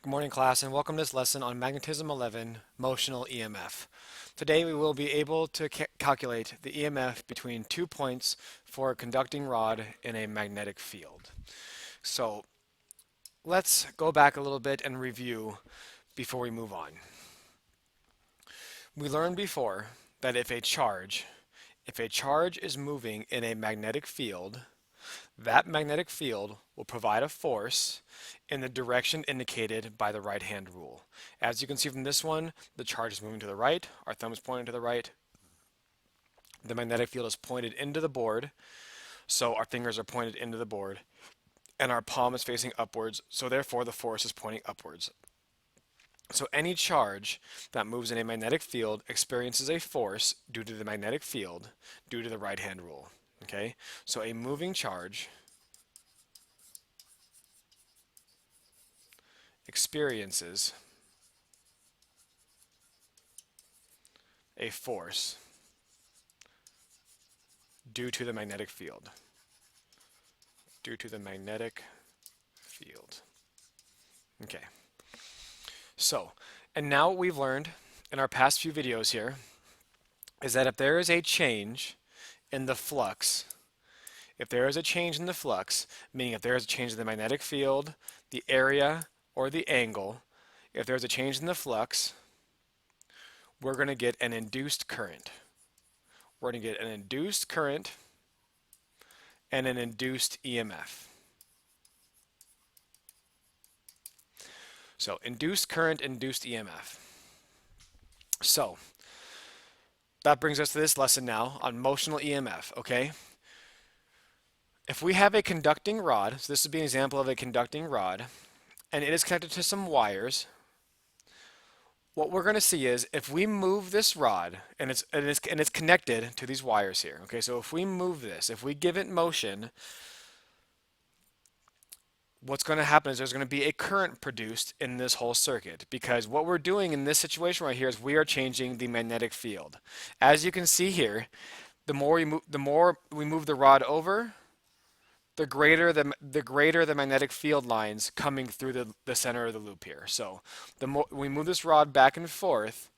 Good morning, class, and welcome to this lesson on Magnetism 11, Motional EMF. Today we will be able to calculate the EMF between 2 points for a conducting rod in a magnetic field. So let's go back a little bit and review before we move on. We learned before that if a charge is moving in a magnetic field, that magnetic field will provide a force in the direction indicated by the right-hand rule. As you can see from this one, the charge is moving to the right, our thumb is pointing to the right, the magnetic field is pointed into the board, so our fingers are pointed into the board, and our palm is facing upwards, so therefore the force is pointing upwards. So any charge that moves in a magnetic field experiences a force due to the magnetic field due to the right-hand rule. Okay, so a moving charge experiences a force due to the magnetic field. Due to the magnetic field. Okay. So, and now what we've learned in our past few videos here is that if there is a change in the flux, meaning if there is a change in the magnetic field, the area, or the angle, if there's a change in the flux, we're going to get an induced current. We're going to get an induced current and an induced EMF. So induced current, induced EMF. So that brings us to this lesson now on motional EMF, okay? If we have a conducting rod, so this would be an example of a conducting rod, and it is connected to some wires, what we're going to see is if we move this rod, and it's connected to these wires here, okay? So if we move this, if we give it motion, what's going to happen is there's going to be a current produced in this whole circuit, because what we're doing in this situation right here is we are changing the magnetic field. As you can see here, the more we move the rod over, the greater the magnetic field lines coming through the center of the loop here. So the more we move this rod back and forth,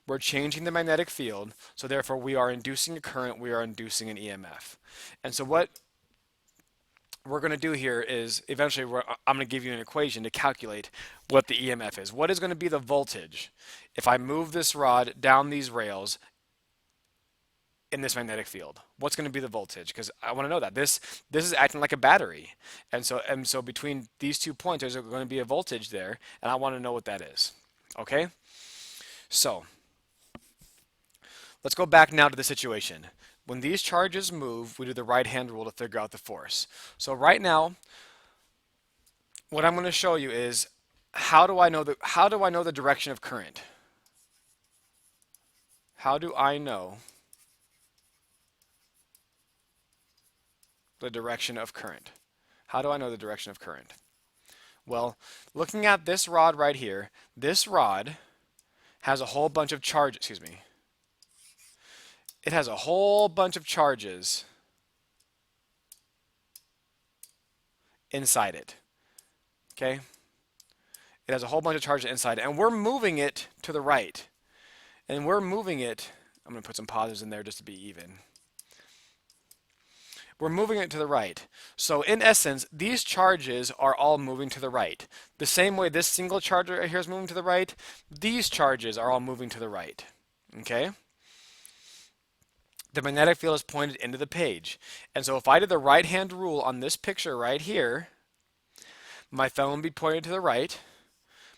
we're changing the magnetic field, so therefore we are inducing a current, we are inducing an EMF. And so what we're going to do here is eventually I'm going to give you an equation to calculate what the EMF is. What is going to be the voltage if I move this rod down these rails in this magnetic field? What's going to be the voltage? Because I want to know that this is acting like a battery, and so between these 2 points there's going to be a voltage there, and I want to know what that is. Okay, so let's go back now to the situation. When these charges move, we do the right-hand rule to figure out the force. So right now, what I'm going to show you is how do I know the direction of current? How do I know the direction of current? How do I know the direction of current? Well, looking at this rod right here, this rod has a whole bunch of charges, it has a whole bunch of charges inside it. Okay? It has a whole bunch of charges inside it, and we're moving it to the right. And we're moving it, I'm going to put some positives in there just to be even. We're moving it to the right. So in essence, these charges are all moving to the right. The same way this single charge right here is moving to the right, these charges are all moving to the right. Okay? The magnetic field is pointed into the page. And so if I did the right-hand rule on this picture right here, my thumb would be pointed to the right,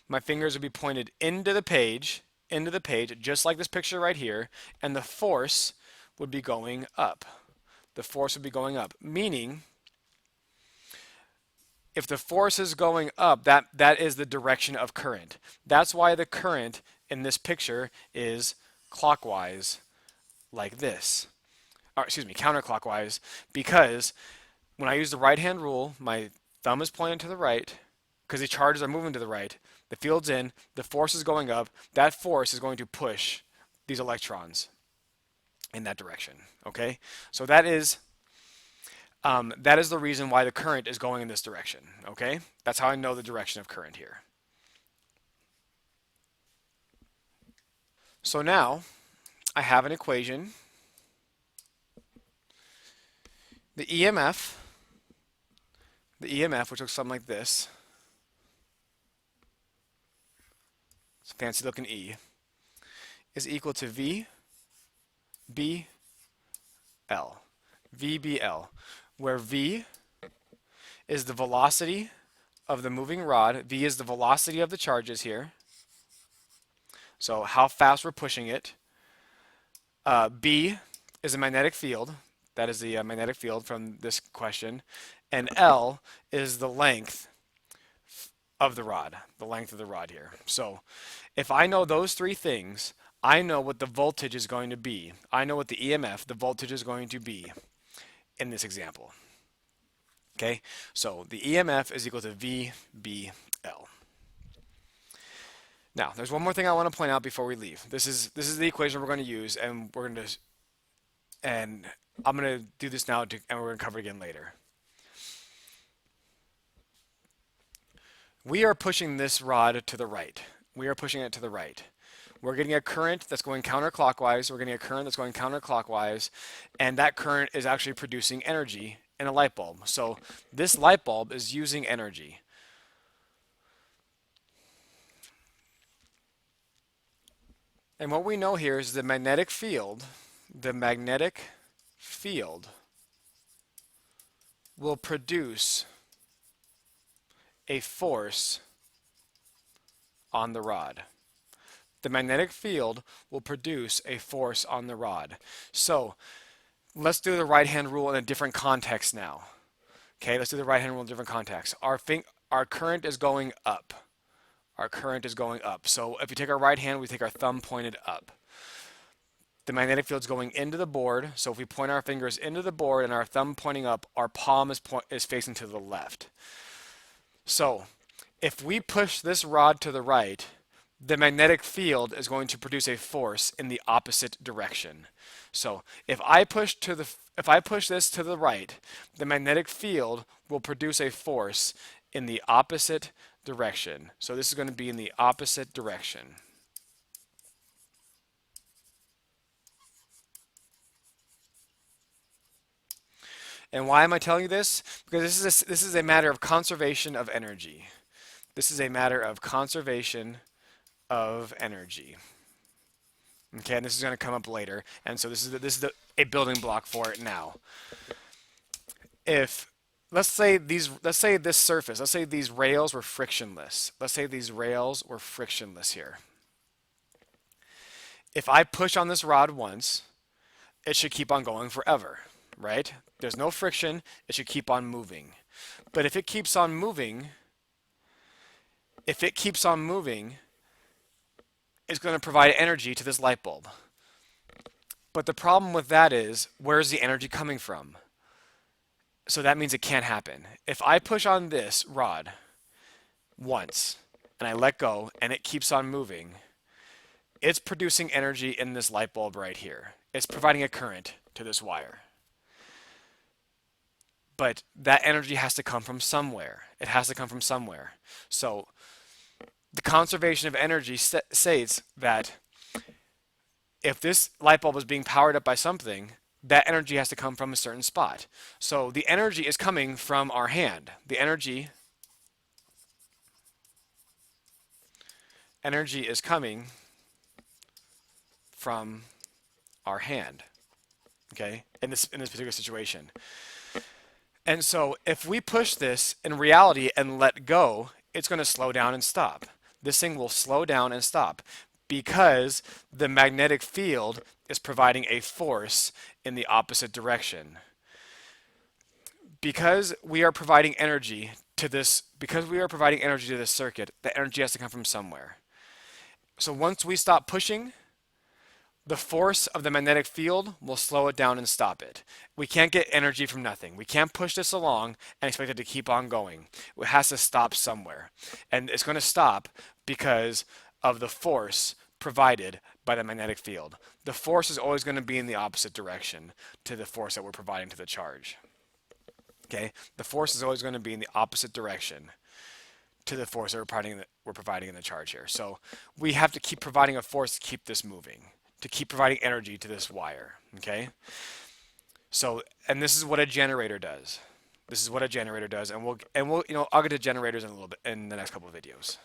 my fingers would be pointed into the page, just like this picture right here, and the force would be going up. The force would be going up, meaning if the force is going up, that is the direction of current. That's why the current in this picture is clockwise, like this. Or, excuse me, counterclockwise, because when I use the right-hand rule, my thumb is pointing to the right, because the charges are moving to the right, the field's in, the force is going up, that force is going to push these electrons in that direction. Okay, so that is the reason why the current is going in this direction. Okay, that's how I know the direction of current here. So now I have an equation. The EMF, which looks something like this, it's a fancy looking E, is equal to VBL. VBL, where V is the velocity of the moving rod, V is the velocity of the charges here, so how fast we're pushing it. B is a magnetic field, that is the magnetic field from this question, and L is the length of the rod, here. So if I know those three things, I know what the voltage is going to be. I know what the EMF, the voltage is going to be in this example. Okay, so the EMF is equal to VBL. Now, there's one more thing I want to point out before we leave. This is the equation we're going to use, and I'm going to do this now, and we're going to cover it again later. We are pushing this rod to the right. We are pushing it to the right. We're getting a current that's going counterclockwise. We're getting a current that's going counterclockwise, and that current is actually producing energy in a light bulb. So this light bulb is using energy. And what we know here is the magnetic field will produce a force on the rod. The magnetic field will produce a force on the rod. So let's do the right-hand rule in a different context now. Okay, let's do the right-hand rule in a different context. Our current is going up. Our current is going up. So if you take our right hand, we take our thumb pointed up. The magnetic field is going into the board. So if we point our fingers into the board and our thumb pointing up, our palm is facing to the left. So if we push this rod to the right, the magnetic field is going to produce a force in the opposite direction. So if I push this to the right, the magnetic field will produce a force in the opposite direction. So this is going to be in the opposite direction. And why am I telling you this? Because this is a matter of conservation of energy. This is a matter of conservation of energy. Okay, and this is going to come up later, and so this is a building block for it now. If let's say these rails were frictionless. Let's say these rails were frictionless here. If I push on this rod once, it should keep on going forever, right? There's no friction, it should keep on moving. But if it keeps on moving, it's going to provide energy to this light bulb. But the problem with that is, where's the energy coming from? So that means it can't happen. If I push on this rod once and I let go and it keeps on moving, it's producing energy in this light bulb right here. It's providing a current to this wire. But that energy has to come from somewhere. It has to come from somewhere. So the conservation of energy states that if this light bulb is being powered up by something, that energy has to come from a certain spot. So the energy is coming from our hand. The energy is coming from our hand. Okay? In this particular situation. And so if we push this in reality and let go, it's going to slow down and stop. This thing will slow down and stop because the magnetic field is providing a force in the opposite direction. Because we are providing energy to this circuit, the energy has to come from somewhere. So once we stop pushing, the force of the magnetic field will slow it down and stop it. We can't get energy from nothing. We can't push this along and expect it to keep on going. It has to stop somewhere. And it's going to stop because of the force provided by the magnetic field. The force is always going to be in the opposite direction to the force that we're providing to the charge. Okay? The force is always going to be in the opposite direction to the force that we're providing in the charge here. So we have to keep providing a force to keep this moving, to keep providing energy to this wire. Okay. So, and this is what a generator does. This is what a generator does, and we'll I'll get to generators in a little bit in the next couple of videos.